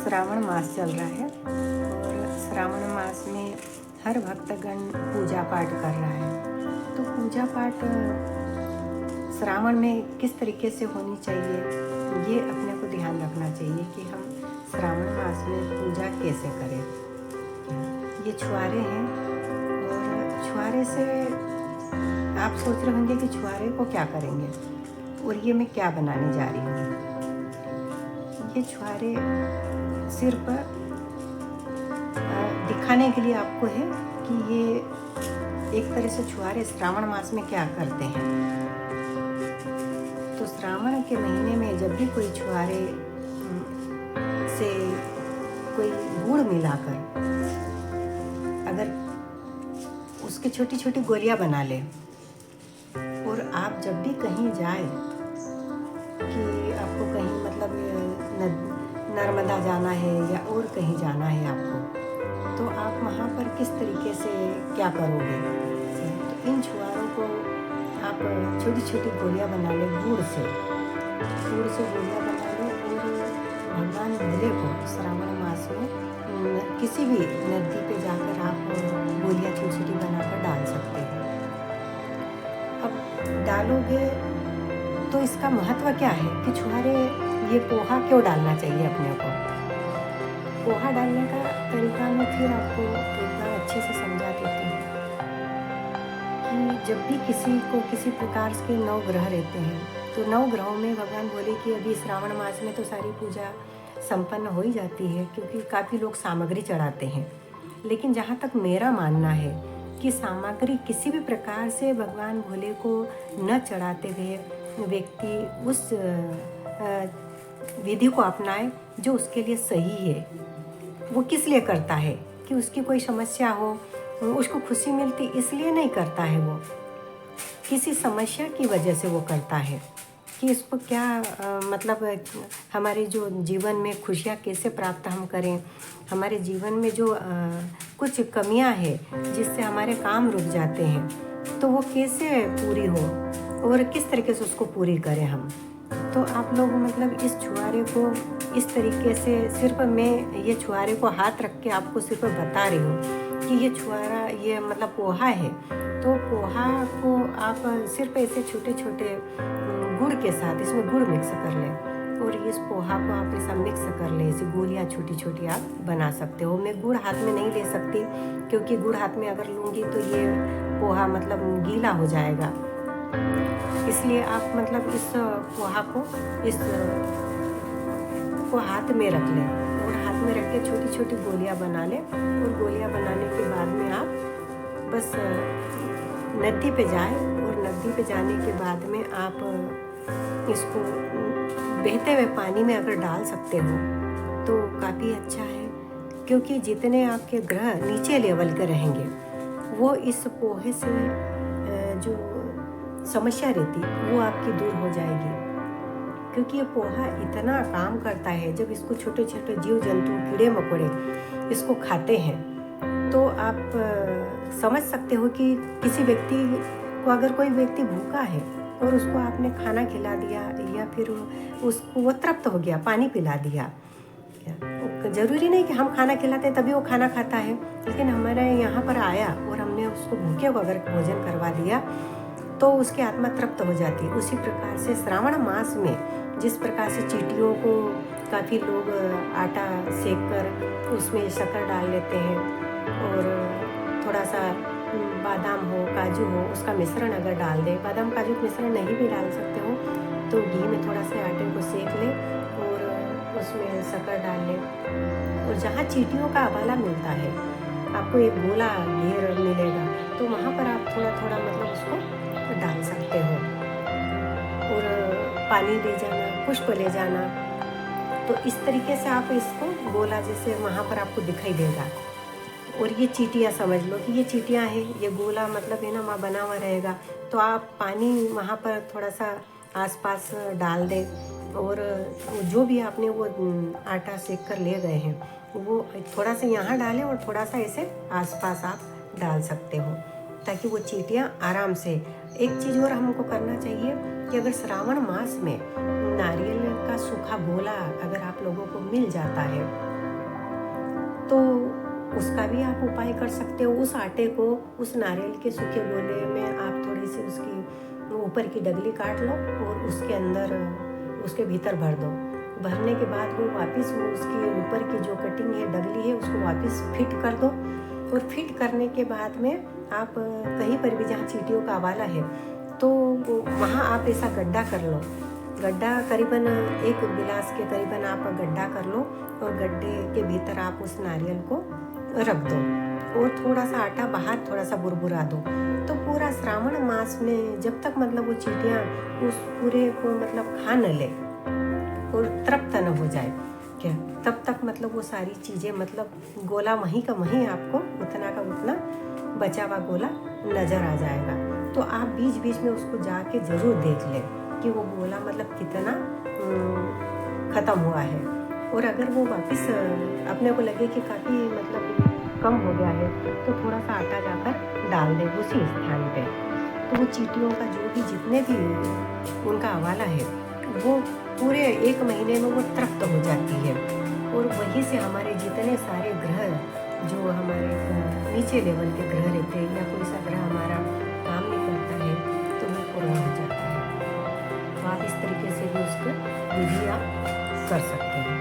श्रावण मास चल रहा है और श्रावण मास में हर भक्तगण पूजा पाठ कर रहा है। तो पूजा पाठ श्रावण में किस तरीके से होनी चाहिए, ये अपने को ध्यान रखना चाहिए कि हम श्रावण मास में पूजा कैसे करें। ये छुआरे हैं और छुआरे से आप सोच रहे होंगे कि छुआरे को क्या करेंगे और ये मैं क्या बनाने जा रही हूँ। ये छुआरे सिर्फ दिखाने के लिए आपको है कि ये एक तरह से छुआरे श्रावण मास में क्या करते हैं। तो श्रावण के महीने में जब भी कोई छुआरे से कोई गुड़ मिलाकर अगर उसकी छोटी छोटी गोलियां बना ले और आप जब भी कहीं जाए कि आपको कहीं नर्मदा जाना है या और कहीं जाना है आपको, तो आप वहाँ पर किस तरीके से क्या करोगे। तो इन छुआरों को आप छोटी छोटी गोलियां बना लें गुड़ से गोलियां बना लो और भगवान भोले को श्रावण मास में किसी भी नदी पे जाकर आप गोलियां छोटी छोटी बनाकर डाल सकते हैं। अब डालोगे तो इसका महत्व क्या है कि छुआरे ये पोहा क्यों डालना चाहिए अपने को। पोहा डालने का तरीका मैं फिर आपको एक बार अच्छे से समझा देती हूँ कि जब भी किसी को किसी प्रकार के 9 ग्रह रहते हैं, तो 9 ग्रहों में भगवान बोले कि अभी श्रावण मास में तो सारी पूजा संपन्न हो ही जाती है, क्योंकि काफ़ी लोग सामग्री चढ़ाते हैं। लेकिन जहाँ तक मेरा मानना है कि सामग्री किसी भी प्रकार से भगवान भोले को न चढ़ाते हुए व्यक्ति उस विधि को अपनाए जो उसके लिए सही है। वो किस लिए करता है कि उसकी कोई समस्या हो, उसको खुशी मिलती इसलिए नहीं करता है, वो किसी समस्या की वजह से वो करता है कि इसको क्या मतलब हमारे जो जीवन में खुशियाँ कैसे प्राप्त हम करें, हमारे जीवन में जो कुछ कमियां हैं जिससे हमारे काम रुक जाते हैं, तो वो कैसे पूरी हो और किस तरीके से उसको पूरी करें हम। तो आप लोग मतलब इस छुआरे को इस तरीके से, सिर्फ मैं ये छुआरे को हाथ रख के आपको सिर्फ बता रही हूँ कि ये छुआरा ये मतलब पोहा है। तो पोहा को आप सिर्फ ऐसे छोटे छोटे गुड़ के साथ इसमें गुड़ मिक्स कर लें और इस पोहा को आप ऐसा मिक्स कर लें, ऐसी गोलियाँ छोटी छोटी आप बना सकते हो। मैं गुड़ हाथ में नहीं ले सकती, क्योंकि गुड़ हाथ में अगर लूँगी तो ये पोहा मतलब गीला हो जाएगा। इसलिए आप मतलब इस पोहा को हाथ में रख लें और हाथ में रख के छोटी छोटी गोलियां बना लें। और गोलियां बनाने के बाद में आप बस नदी पे जाएं और नदी पे जाने के बाद में आप इसको बहते हुए पानी में अगर डाल सकते हो तो काफ़ी अच्छा है, क्योंकि जितने आपके ग्रह नीचे लेवल के रहेंगे वो इस पोहे से जो समस्या रहती वो आपकी दूर हो जाएगी। क्योंकि ये पोहा इतना काम करता है, जब इसको छोटे छोटे जीव जंतु कीड़े मकोड़े इसको खाते हैं तो आप समझ सकते हो कि किसी व्यक्ति को, अगर कोई व्यक्ति भूखा है और उसको आपने खाना खिला दिया या फिर उसको वो तृप्त हो गया, पानी पिला दिया, ज़रूरी नहीं कि हम खाना खिलाते हैं तभी वो खाना खाता है, लेकिन हमारे यहाँ पर आया और हमने उसको भूखे को अगर भोजन करवा दिया तो उसकी आत्मा तृप्त हो जाती है। उसी प्रकार से श्रावण मास में जिस प्रकार से चींटियों को काफ़ी लोग आटा सेक कर उसमें शक्कर डाल लेते हैं और थोड़ा सा बादाम हो काजू हो उसका मिश्रण अगर डाल दें, बादाम काजू का मिश्रण नहीं भी डाल सकते हो तो घी में थोड़ा सा आटे को सेक लें और उसमें शक्कर डाल लें। और जहाँ चींटियों का आवाला मिलता है, आपको एक गोला घेर मिलेगा, तो वहाँ पर आप थोड़ा थोड़ा मतलब उसको डाल सकते हो और पानी ले जाना, पुष्प ले जाना। तो इस तरीके से आप इसको गोला जैसे वहाँ पर आपको दिखाई देगा। और ये चींटियाँ समझ लो कि ये चींटियाँ हैं, ये गोला मतलब है ना वहाँ बना हुआ रहेगा, तो आप पानी वहाँ पर थोड़ा सा आसपास डाल दें और जो भी आपने वो आटा सेक कर ले गए हैं वो थोड़ा सा यहाँ डालें और थोड़ा सा ऐसे आसपास आप डाल सकते हो, ताकि वो चींटियाँ आराम से। एक चीज़ और हमको करना चाहिए कि अगर श्रावण मास में नारियल का सूखा गोला अगर आप लोगों को मिल जाता है तो उसका भी आप उपाय कर सकते हो। उस आटे को उस नारियल के सूखे गोले में आप थोड़ी सी उसकी ऊपर की डगली काट लो और उसके अंदर उसके भीतर भर दो। भरने के बाद वो वापस वो उसकी ऊपर की जो कटिंग है डगली है उसको वापस फिट कर दो। और फिट करने के बाद में आप कहीं पर भी जहाँ चींटियों का आवाला है तो वहाँ आप ऐसा गड्ढा कर लो। गड्ढा करीबन 1 गिलास के करीबन आप गड्ढा कर लो और गड्ढे के भीतर आप उस नारियल को रख दो और थोड़ा सा आटा बाहर थोड़ा सा बुरबुरा दो। तो पूरा श्रावण मास में जब तक मतलब वो चींटियाँ उस पूरे को मतलब खा न ले और तृप्त न हो जाए क्या, तब तक मतलब वो सारी चीज़ें मतलब गोला वहीं का वहीं आपको उतना का उतना बचा हुआ गोला नज़र आ जाएगा। तो आप बीच बीच में उसको जाके ज़रूर देख लें कि वो गोला मतलब कितना ख़त्म हुआ है। और अगर वो वापस अपने को लगे कि काफ़ी मतलब कम हो गया है तो थोड़ा सा आटा जाकर डाल दें उसी स्थान पे। तो वो चींटियों का जो भी जितने भी उनका आवाला है वो पूरे 1 महीने में वो तृप्त हो जाती है। और वहीं से हमारे जितने सारे ग्रह जो हमारे नीचे लेवल के ग्रह रहते हैं या कोई सा ग्रह हमारा काम नहीं करता है तो वो पूरा हो जाता है। तो आप इस तरीके से भी उसका विधि आप कर सकते हैं।